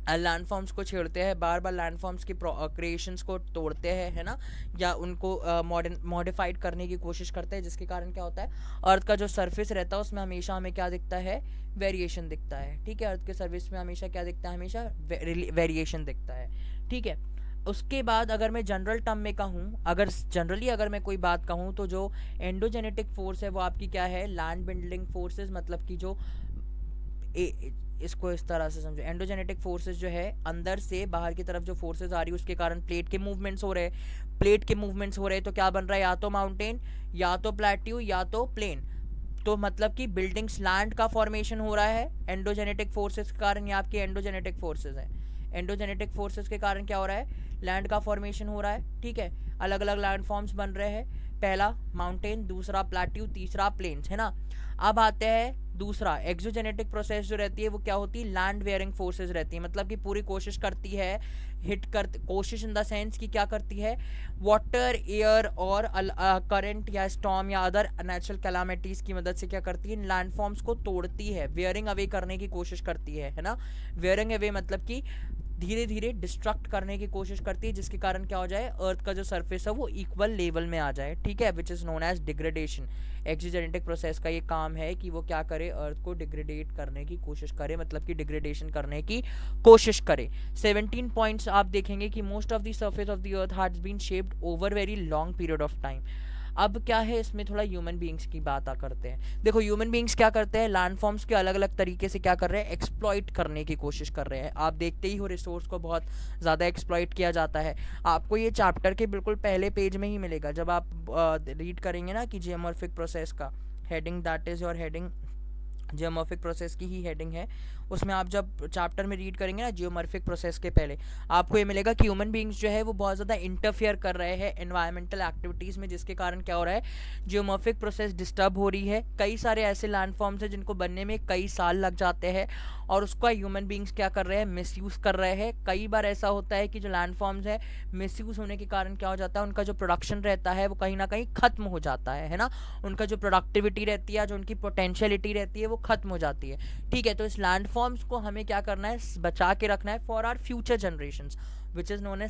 लैंडफॉर्म्स को छेड़ते हैं, बार बार लैंडफॉर्म्स की क्रिएशंस को तोड़ते हैं, है ना, या उनको मॉडिफाइड करने की कोशिश करते हैं, जिसके कारण क्या होता है, अर्थ का जो सरफेस रहता है उसमें हमेशा हमें क्या दिखता है, वेरिएशन दिखता है। ठीक है, अर्थ के सरफेस में हमेशा क्या दिखता है, हमेशा वेरिएशन दिखता है। ठीक है, उसके बाद अगर मैं जनरल टर्म में कहूँ, अगर जनरली अगर मैं कोई बात कहूँ, तो जो एंडोजेनेटिक फोर्स है वो आपकी क्या है, लैंड बिल्डिंग फोर्सेस, मतलब कि जो इसको इस तरह से समझो, एंडोजेनेटिक फोर्सेस जो है अंदर से बाहर की तरफ जो फोर्सेस आ रही है उसके कारण प्लेट के मूवमेंट्स हो रहे हैं, प्लेट के मूवमेंट्स हो रहे हैं तो क्या बन रहा है, या तो माउंटेन, या तो प्लेट्यू, या तो प्लेन। तो मतलब कि बिल्डिंग्स, लैंड का फॉर्मेशन हो रहा है एंडोजेनेटिक फोर्सेस के कारण, ये आपके एंडोजेनेटिक फोर्सेस हैं। एंडोजेनेटिक फोर्सेस के कारण क्या हो रहा है, लैंड का फॉर्मेशन हो रहा है। ठीक है, अलग अलग लैंड फॉर्म्स बन रहे हैं, पहला माउंटेन, दूसरा प्लेट्यू, तीसरा प्लेन्स, है ना। अब आते हैं दूसरा, एक्सोजेनेटिक प्रोसेस जो रहती है वो क्या होती है, लैंड वेयरिंग फोर्सेस रहती है, मतलब कि पूरी कोशिश करती है, कोशिश इन द सेंस कि क्या करती है, वाटर, एयर और करंट या स्टॉर्म या अदर नेचुरल कैलामिटीज की मदद से क्या करती है, इन लैंडफॉर्म्स को तोड़ती है, वेयरिंग अवे करने की कोशिश करती है ना। वेयरिंग अवे मतलब कि धीरे धीरे डिस्ट्रक्ट करने की कोशिश करती है, जिसके कारण क्या हो जाए, अर्थ का जो सरफेस है वो इक्वल लेवल में आ जाए। ठीक है, which is known as degradation. Exogenetic process का ये काम है कि वो क्या करे, अर्थ को डिग्रेडेट करने की कोशिश करे, मतलब कि डिग्रेडेशन करने की कोशिश करे। 17 पॉइंट्स आप देखेंगे कि most of the surface of the earth has bean shaped over very long period of time. अब क्या है, इसमें थोड़ा ह्यूमन बींग्स की बात करते हैं। देखो ह्यूमन बींग्स क्या करते हैं, लैंडफॉर्म्स के अलग अलग तरीके से क्या कर रहे हैं, एक्सप्लॉइट करने की कोशिश कर रहे हैं। आप देखते ही हो रिसोर्स को बहुत ज़्यादा एक्सप्लॉइट किया जाता है। आपको ये चैप्टर के बिल्कुल पहले पेज में ही मिलेगा, जब आप रीड करेंगे ना कि जियोमॉर्फिक प्रोसेस का heading, that is your heading, geomorphic process की ही हेडिंग है, उसमें आप जब चैप्टर में रीड करेंगे ना जियोमॉर्फिक प्रोसेस के पहले, आपको ये मिलेगा कि ह्यूमन बींग्स जो है वो बहुत ज़्यादा इंटरफेयर कर रहे हैं एनवायरमेंटल एक्टिविटीज़ में, जिसके कारण क्या हो रहा है, जियोमॉर्फिक प्रोसेस डिस्टर्ब हो रही है। कई सारे ऐसे लैंडफॉर्म्स हैं जिनको बनने में कई साल लग जाते हैं, और उसका ह्यूमन बींग्स क्या कर रहे हैं, मिसयूज़ कर रहे हैं। कई बार ऐसा होता है कि जो लैंडफॉर्म्स है मिसयूज़ होने के कारण क्या हो जाता है, उनका जो प्रोडक्शन रहता है वो कहीं ना कहीं ख़त्म हो जाता है ना। उनका जो प्रोडक्टिविटी रहती है, जो उनकी पोटेंशियलिटी रहती है वो ख़त्म हो जाती है। ठीक है, तो इस लैंडफॉर्म्स को हमें क्या करना है, बचा के रखना है for our future generations, which is known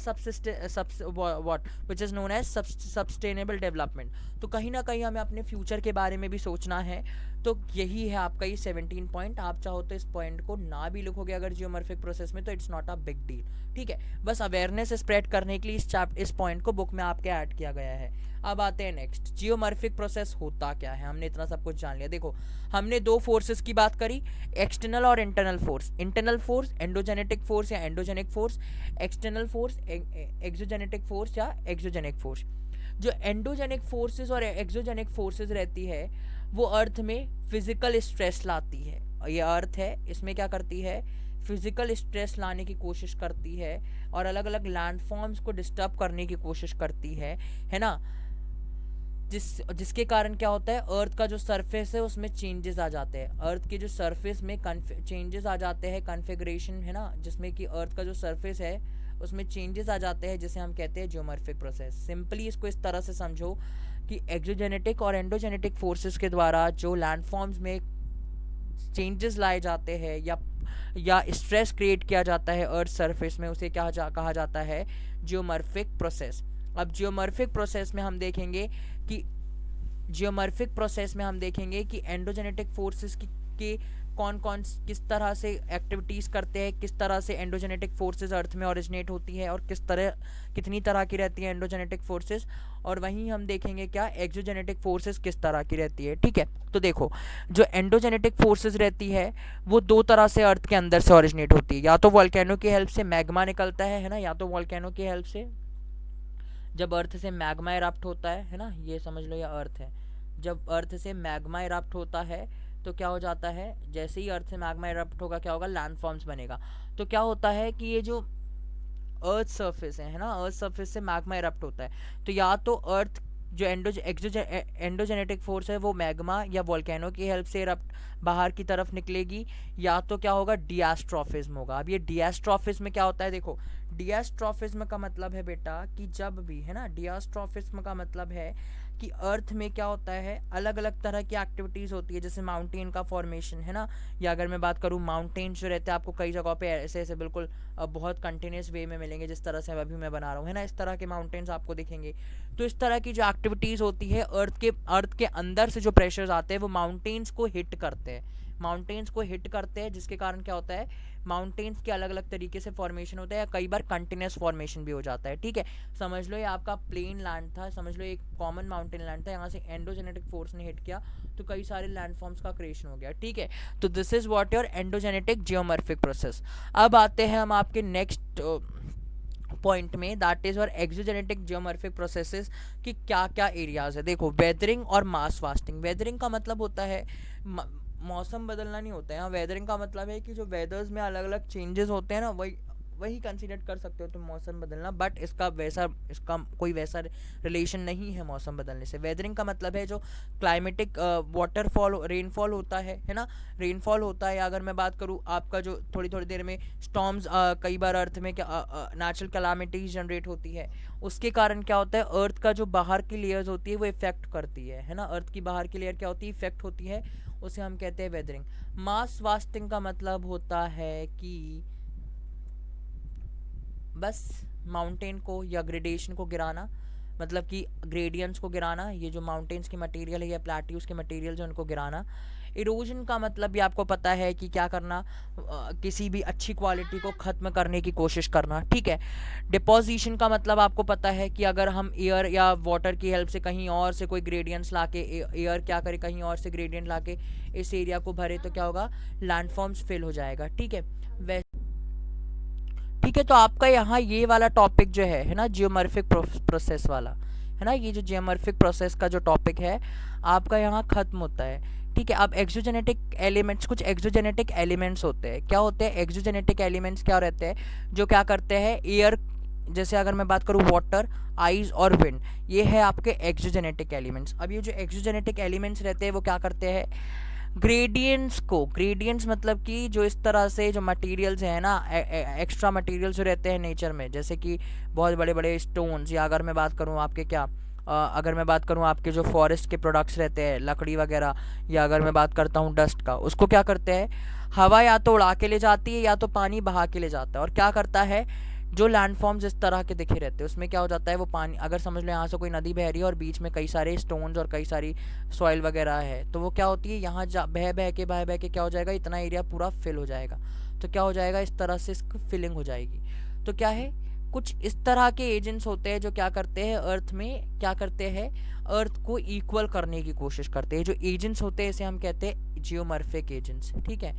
as sustainable development. तो कहीं ना कहीं हमें अपने फ्यूचर के बारे में भी सोचना है। तो यही है आपका ये 17 पॉइंट। आप चाहो तो इस पॉइंट को ना भी लिखोगे अगर जियोमॉर्फिक प्रोसेस में, तो it's not a big deal. ठीक है, बस अवेयरनेस स्प्रेड करने के लिए इस पॉइंट को बुक में आपके ऐड किया गया है। अब आते हैं नेक्स्ट, जियोमॉर्फिक प्रोसेस होता क्या है। हमने इतना सब कुछ जान लिया। देखो हमने दो फोर्सेस की बात करी, एक्सटर्नल और internal force. Internal force endogenetic force या endogenic force, external force exogenetic force या एक्सोजेनिक फोर्स। जो एंडोजेनिक फोर्सेस और एक्सोजेनिक फोर्सेस रहती है वो अर्थ में फिजिकल स्ट्रेस लाती है। ये अर्थ है, इसमें क्या करती है, फिजिकल स्ट्रेस लाने की कोशिश करती है और अलग अलग लैंडफॉर्म्स को डिस्टर्ब करने की कोशिश करती है ना, जिसके कारण क्या होता है, अर्थ का जो सरफेस है उसमें चेंजेस आ जाते हैं, अर्थ के जो सरफेस में चेंजेस आ जाते हैं, कन्फिगरेशन है ना, जिसमें कि अर्थ का जो सरफेस है उसमें चेंजेस आ जाते हैं, जिसे हम कहते हैं जियोमॉर्फिक प्रोसेस। सिंपली इसको इस तरह से समझो कि एक्सोजेनेटिक और एंडोजेनेटिक फोर्सेस के द्वारा जो लैंडफॉर्म्स में चेंजेस लाए जाते हैं या स्ट्रेस क्रिएट किया जाता है अर्थ सरफेस में, उसे कहा जाता है जियोमॉर्फिक प्रोसेस। अब जियोमॉर्फिक प्रोसेस में हम देखेंगे कि एंडोजेनेटिक फोर्सेस के कौन कौन किस तरह से एक्टिविटीज़ करते हैं, किस तरह से एंडोजेनेटिक फोर्सेस अर्थ में ओरिजिनेट होती है और कितनी तरह की रहती है एंडोजेनेटिक फोर्सेस, और वहीं हम देखेंगे क्या एक्सोजेनेटिक फोर्सेस किस तरह की रहती है। ठीक है, तो देखो जो एंडोजेनेटिक फोर्सेस रहती है वो दो तरह से अर्थ के अंदर से ओरिजिनेट होती है, या तो वोल्केनो की हेल्प से मैग्मा निकलता है ना, या तो वोल्केनो की हेल्प से जब अर्थ से मैग्मा इरप्ट होता है ना, ये समझ लो ये अर्थ है, जब अर्थ से मैग्मा इरप्ट होता है तो क्या हो जाता है, जैसे ही अर्थ से मैग्मा इरप्ट होगा क्या होगा, लैंडफॉर्म्स बनेगा। तो क्या होता है कि ये जो अर्थ सरफेस है ना, अर्थ सरफेस से मैग्मा इरप्ट होता है, तो या तो अर्थ जो एंडोजेनेटिक फोर्स है वो मैग्मा या वोल्केनो की हेल्प से इरप्ट बाहर की तरफ निकलेगी, या तो क्या होगा, डियास्ट्रोफिज्म होगा। अब ये डियास्ट्रोफिज्म क्या होता है, देखो डियास्ट्रोफिज्म का मतलब है बेटा कि जब भी है ना, डियास्ट्रोफिज्म का मतलब है कि अर्थ में क्या होता है, अलग अलग तरह की एक्टिविटीज़ होती है, जैसे माउंटेन का फॉर्मेशन है ना, या अगर मैं बात करूँ माउंटेन जो रहते हैं आपको कई जगहों पे ऐसे ऐसे बिल्कुल बहुत कंटिन्यूस वे में मिलेंगे, जिस तरह से अभी मैं बना रहा हूँ है ना, इस तरह के माउंटेन्स आपको दिखेंगे। तो इस तरह की जो एक्टिविटीज़ होती है अर्थ के अंदर से जो प्रेशर्स आते हैं वो माउंटेन्स को हिट करते हैं, जिसके कारण क्या होता है, माउंटेन्स के अलग अलग तरीके से फॉर्मेशन होता है या कई बार कंटिन्यूस फॉर्मेशन भी हो जाता है। ठीक है, समझ लो ये आपका प्लेन लैंड था, समझ लो एक कॉमन माउंटेन लैंड था, यहाँ से एंडोजेनेटिक फोर्स ने हिट किया तो कई सारे लैंडफॉर्म्स का क्रिएशन हो गया। ठीक है, तो this is what your endogenetic geomorphic process. अब आते हैं हम आपके नेक्स्ट पॉइंट में, दैट इज और एक्सोजेनेटिक जियोमॉर्फिक प्रोसेसेस की क्या क्या एरियाज है। देखो वेदरिंग और मास फास्टिंग। वेदरिंग का मतलब होता है मौसम बदलना नहीं होता है, यहाँ वेदरिंग का मतलब है कि जो वेदर्स में अलग अलग चेंजेस होते हैं ना, वही कंसीडर कर सकते हो तुम मौसम बदलना, बट इसका कोई वैसा रिलेशन नहीं है मौसम बदलने से। वेदरिंग का मतलब है जो क्लाइमेटिक वाटरफॉल रेनफॉल होता है ना, रेनफॉल होता है। अगर मैं बात करूँ आपका जो थोड़ी थोड़ी देर में स्टॉर्म्स कई बार अर्थ में नेचुरल कैलामिटीज जनरेट होती है, उसके कारण क्या होता है, अर्थ का जो बाहर की लेयर्स होती है वो इफेक्ट करती है ना, अर्थ की बाहर की लेयर क्या होती है, इफेक्ट होती है, उसे हम कहते हैं वेदरिंग। मास फास्टिंग का मतलब होता है कि बस माउंटेन को या ग्रेडेशन को गिराना, मतलब कि ग्रेडियंट्स को गिराना, ये जो माउंटेन्स की मटेरियल है या प्लेट्यूज के मटेरियल जो उनको गिराना। इरोजन का मतलब भी आपको पता है कि क्या करना, किसी भी अच्छी क्वालिटी को ख़त्म करने की कोशिश करना। ठीक है, डिपोजिशन का मतलब आपको पता है कि अगर हम एयर या वाटर की हेल्प से कहीं और से कोई ग्रेडियंट्स लाके एयर क्या करे, कहीं और से ग्रेडियंट लाके इस एरिया को भरे तो क्या होगा, लैंडफॉर्म्स फिल हो जाएगा। ठीक है, ठीक है, तो आपका यहाँ ये वाला टॉपिक जो है ना जियोमॉर्फिक प्रोसेस वाला है ना, ये जो जियोमॉर्फिक प्रोसेस का जो टॉपिक है आपका यहाँ खत्म होता है। ठीक है, अब एक्सोजेनेटिक एलिमेंट्स, कुछ एक्सोजेनेटिक एलिमेंट्स होते हैं। क्या होते हैं एक्सोजेनेटिक एलिमेंट्स, क्या रहते हैं, जो क्या करते हैं, एयर, जैसे अगर मैं बात करूँ वाटर, आइस और विंड, ये है आपके एक्सोजेनेटिक एलिमेंट्स। अब ये जो एक्सोजेनेटिक एलिमेंट्स रहते हैं वो क्या करते हैं, ग्रेडियंट्स मतलब कि जो इस तरह से जो मटेरियल्स हैं ना, एक्स्ट्रा मटेरियल्स जो रहते हैं नेचर में, जैसे कि बहुत बड़े बड़े स्टोन्स, या अगर मैं बात करूँ आपके क्या अगर मैं बात करूँ आपके जो फॉरेस्ट के प्रोडक्ट्स रहते हैं, लकड़ी वगैरह, या अगर मैं बात करता हूँ डस्ट का, उसको क्या करते हैं, हवा या तो उड़ा के ले जाती है या तो पानी बहा के ले जाता है। और क्या करता है, जो लैंडफॉर्म्स इस तरह के दिखे रहते हैं उसमें क्या हो जाता है, वो पानी, अगर समझ लो यहाँ से कोई नदी बह रही है और बीच में कई सारे स्टोन्स और कई सारी सॉइल वगैरह है, तो वो क्या होती है, यहाँ बह बह के क्या हो जाएगा, इतना एरिया पूरा फिल हो जाएगा। तो क्या हो जाएगा, इस तरह से इसकी फिलिंग हो जाएगी। तो क्या है, कुछ इस तरह के एजेंट्स होते हैं जो क्या करते हैं, अर्थ में क्या करते हैं, अर्थ को इक्वल करने की कोशिश करते हैं। जो एजेंट्स होते हैं इसे हम कहते हैं जियोमॉर्फिक एजेंट्स। ठीक है,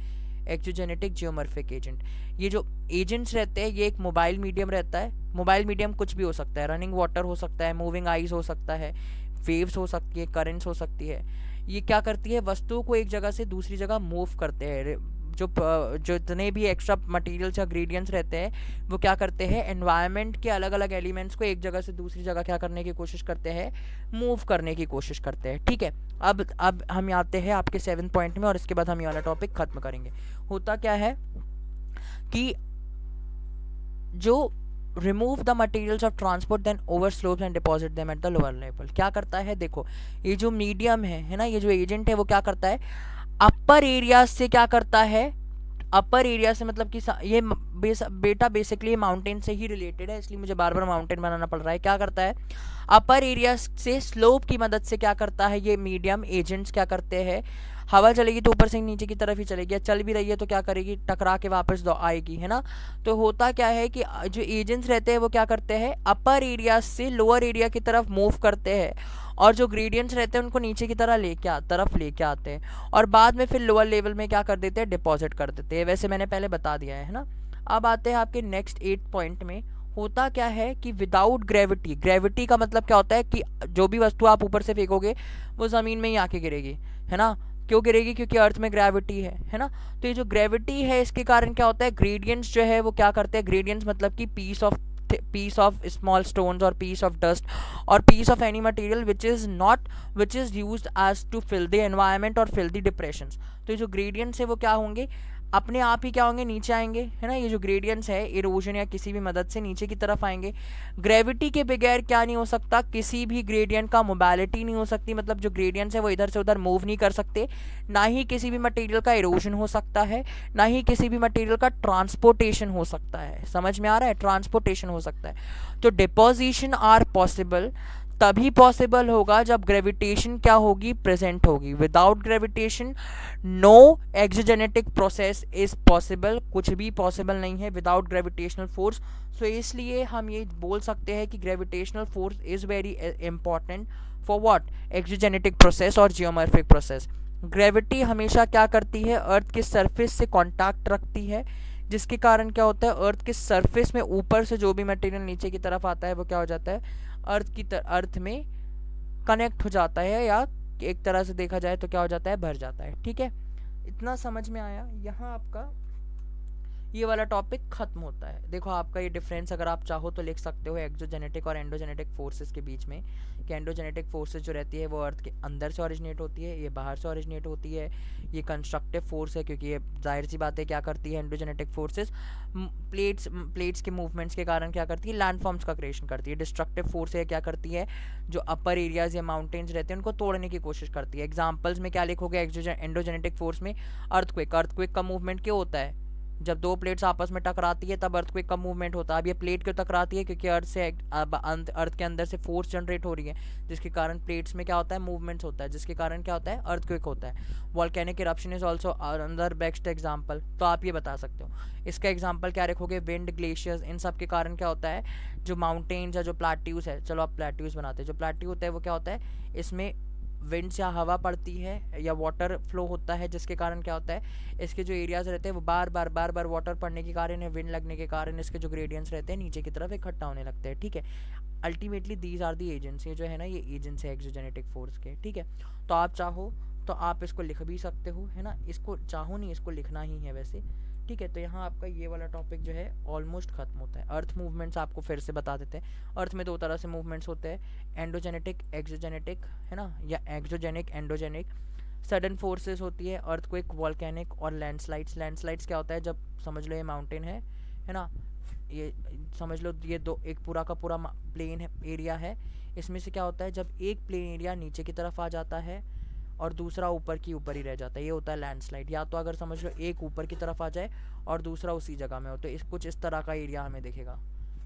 एक्सोजेनेटिक जियोमॉर्फिक एजेंट। ये जो एजेंट्स रहते हैं ये एक मोबाइल मीडियम रहता है। मोबाइल मीडियम कुछ भी हो सकता है, रनिंग वाटर हो सकता है, मूविंग आइस हो सकता है, वेव्स हो सकती है, करंट्स हो सकती है। ये क्या करती है, वस्तुओं को एक जगह से दूसरी जगह मूव करते हैं, जितने भी एक्स्ट्रा मटेरियल्स या ग्रेडियंट्स रहते हैं वो क्या करते हैं, एनवायरनमेंट के अलग अलग एलिमेंट्स को एक जगह से दूसरी जगह क्या करने की कोशिश करते हैं, मूव करने की कोशिश करते हैं। ठीक है, अब हम आते हैं आपके 7th पॉइंट में और इसके बाद हम ये वाला टॉपिक खत्म करेंगे। होता क्या है कि जो remove the materials of transport then over slopes and deposit them at the lower level, क्या करता है, देखो ये जो मीडियम है ना, ये जो एजेंट है वो क्या करता है, अपर एरिया से क्या करता है, अपर एरिया से मतलब कि ये बेटा बेसिकली माउंटेन से ही रिलेटेड है, इसलिए मुझे बार बार माउंटेन बनाना पड़ रहा है। क्या करता है, अपर एरिया से स्लोप की मदद से क्या करता है, ये मीडियम एजेंट्स क्या करते हैं, हवा चलेगी तो ऊपर से नीचे की तरफ ही चलेगी, चल भी रही है तो क्या करेगी, टकरा के वापस आएगी, है ना। तो होता क्या है कि जो एजेंट्स रहते हैं वो क्या करते हैं, अपर एरिया से लोअर एरिया की तरफ मूव करते हैं और जो ग्रेडियंट्स रहते हैं उनको नीचे की तरफ लेके आते हैं और बाद में फिर लोअर लेवल में क्या कर देते हैं, डिपॉजिट कर देते हैं। वैसे मैंने पहले बता दिया है ना। अब आते हैं आपके नेक्स्ट 8 पॉइंट में। होता क्या है कि विदाउट ग्रेविटी, ग्रेविटी का मतलब क्या होता है कि जो भी वस्तु आप ऊपर से फेंकोगे वो ज़मीन में ही आके गिरेगी, है ना। क्यों गिरेगी, क्योंकि अर्थ में ग्रेविटी है ना। तो ये जो ग्रेविटी है इसके कारण क्या होता है, ग्रेडियंट्स जो है वो क्या करते हैं, ग्रेडियंट्स मतलब कि piece of small stones or piece of dust or piece of any material which is used as to fill the environment or fill the depressions। तो ये जो ग्रेडियंट्स है वो क्या होंगे, अपने आप ही क्या होंगे, नीचे आएंगे, है ना। ये जो ग्रेडियंट्स है इरोजन या किसी भी मदद से नीचे की तरफ आएंगे। ग्रेविटी के बगैर क्या नहीं हो सकता, किसी भी ग्रेडियंट का मोबालिटी नहीं हो सकती, मतलब जो ग्रेडियंट्स है वो इधर से उधर मूव नहीं कर सकते, ना ही किसी भी मटेरियल का इरोजन हो सकता है, ना ही किसी भी मटेरियल का ट्रांसपोर्टेशन हो सकता है। समझ में आ रहा है, ट्रांसपोर्टेशन हो सकता है। तो डिपोजिशन आर पॉसिबल तभी पॉसिबल होगा जब ग्रेविटेशन क्या होगी, प्रेजेंट होगी। Without gravitation no exogenetic process is possible, कुछ भी पॉसिबल नहीं है विदाउट ग्रेविटेशनल फोर्स। सो इसलिए हम ये बोल सकते हैं कि gravitational force is very important for what, exogenetic process और जियोमॉर्फिक प्रोसेस। ग्रेविटी हमेशा क्या करती है, अर्थ के सरफेस से कांटेक्ट रखती है, जिसके कारण क्या होता है, अर्थ के सरफेस में ऊपर से जो भी मटेरियल नीचे की तरफ आता है वो क्या हो जाता है, अर्थ में कनेक्ट हो जाता है, या एक तरह से देखा जाए तो क्या हो जाता है, भर जाता है। ठीक है, इतना समझ में आया। यहाँ आपका ये वाला टॉपिक खत्म होता है। देखो आपका ये डिफरेंस अगर आप चाहो तो लिख सकते हो एक्सोजेनेटिक और एंडोजेनेटिक फोर्सेस के बीच में, कि एंडोजेनेटिक फोर्सेस जो रहती है वो अर्थ के अंदर से ओरिजिनेट होती है, ये बाहर से ओरिजिनेट होती है। ये कंस्ट्रक्टिव फोर्स है क्योंकि ये जाहिर सी बात है क्या करती है, एंडोजेनेटिक फोर्सेस प्लेट्स के मूवमेंट्स के कारण क्या करती है, लैंडफॉर्म्स का क्रिएशन करती है। डिस्ट्रक्टिव फोर्स है क्या करती है, जो अपर एरियाज या माउंटेन्स रहते हैं उनको तोड़ने की कोशिश करती है। एग्जाम्पल्स में क्या लिखोगे एंडोजेनेटिक फोर्स में, अर्थक्वेक का मूवमेंट क्यों होता है, जब दो प्लेट्स आपस में टकराती है तब अर्थक्वेक का मूवमेंट होता है। अब ये प्लेट क्यों टकराती है, क्योंकि अर्थ के अंदर से फोर्स जनरेट हो रही है, जिसके कारण प्लेट्स में क्या होता है, मूवमेंट्स होता है, जिसके कारण क्या होता है, अर्थक्वेक होता है। Volcanic eruption is also another best example. तो आप ये बता सकते हो, इसका एग्जाम्पल क्या रखोगे, विंड, ग्लेशियर्स, इन सब के कारण क्या होता है, जो माउंटेन्स या जो प्लेट्यूज है, चलो आप प्लेट्यूज बनाते हैं, जो प्लेट्यू होता है वो क्या होता है, इसमें विंड या हवा पड़ती है या वाटर फ्लो होता है, जिसके कारण क्या होता है, इसके जो एरियाज रहते हैं वो बार बार वाटर पड़ने के कारण या विंड लगने के कारण इसके जो ग्रेडियंट्स रहते हैं नीचे की तरफ इकट्ठा होने लगते हैं। ठीक है, ultimately these are the agents, ये जो है ना ये एजेंट्स है एक्सोजेनेटिक फोर्स के। ठीक है, तो आप चाहो तो आप इसको लिख भी सकते हो, है ना, इसको चाहो नहीं, इसको लिखना ही है वैसे। ठीक है, तो यहाँ आपका ये वाला टॉपिक जो है ऑलमोस्ट खत्म होता है। अर्थ मूवमेंट्स आपको फिर से बता देते हैं। अर्थ में दो तरह से मूवमेंट्स होते हैं, एंडोजेनेटिक, एक्सोजेनेटिक, है ना, या एक्सोजेनिक, एंडोजेनिक। सडन फोर्सेस होती है अर्थक्वेक, वॉल्केनिक और लैंडस्लाइड्स। लैंडस्लाइड्स क्या होता है, जब समझ लो ये माउंटेन है ना, ये समझ लो ये दो एक पूरा का पूरा प्लेन है, एरिया है, इसमें से क्या होता है, जब एक प्लेन एरिया नीचे की तरफ आ जाता है और दूसरा ऊपर ही रह जाता है, ये होता है लैंडस्लाइड। या तो अगर समझ लो एक ऊपर की तरफ आ जाए और दूसरा उसी जगह में हो, तो कुछ इस तरह का एरिया हमें दिखेगा,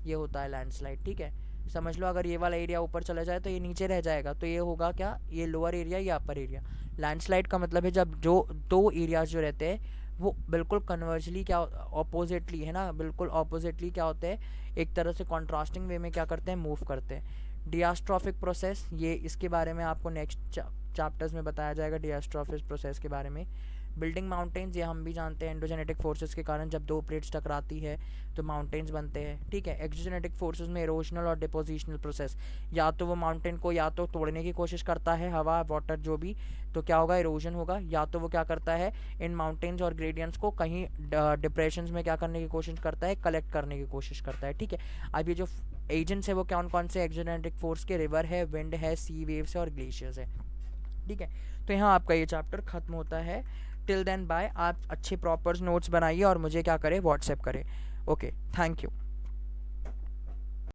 ये होता है लैंडस्लाइड। ठीक है, समझ लो अगर ये वाला एरिया ऊपर चला जाए तो ये नीचे रह जाएगा, तो ये होगा क्या, ये लोअर एरिया या अपर एरिया। लैंडस्लाइड का मतलब है जब जो दो एरियाज जो रहते हैं वो बिल्कुल कन्वर्जली क्या ऑपोजिटली, है ना, बिल्कुल ऑपोजिटली क्या होते हैं, एक तरह से कॉन्ट्रास्टिंग वे में क्या करते हैं, मूव करते हैं। डियास्ट्रॉफिक प्रोसेस, ये इसके बारे में आपको नेक्स्ट चैप्टर्स में बताया जाएगा, डियास्ट्रॉफिक प्रोसेस के बारे में। बिल्डिंग माउंटेन्स, ये हम भी जानते हैं एंडोजेनेटिक फोर्सेस के कारण जब दो प्लेट्स टकराती है तो माउंटेन्स बनते हैं, ठीक है। एक्सोजेनेटिक फोर्सेस में इरोजनल और डिपोजिशनल प्रोसेस, या तो वो माउंटेन को या तो तोड़ने की कोशिश करता है, हवा वाटर जो भी, तो क्या होगा, इरोजन होगा, या तो वो क्या करता है इन माउंटेन्स और ग्रेडियंट्स को कहीं डिप्रेशंस में क्या करने की कोशिश करता है, कलेक्ट करने की कोशिश करता है, ठीक है। अब ये जो एजेंट्स है वो कौन कौन से एक्सोजेनेटिक फोर्स के, रिवर है, विंड है, सी वेव्स है और ग्लेशियर्स है, ठीक है। तो यहाँ आपका ये चैप्टर खत्म होता है। टिल देन बाय, आप अच्छे प्रॉपर नोट्स बनाइए और मुझे क्या करें, व्हाट्सएप करें। Okay, thank you.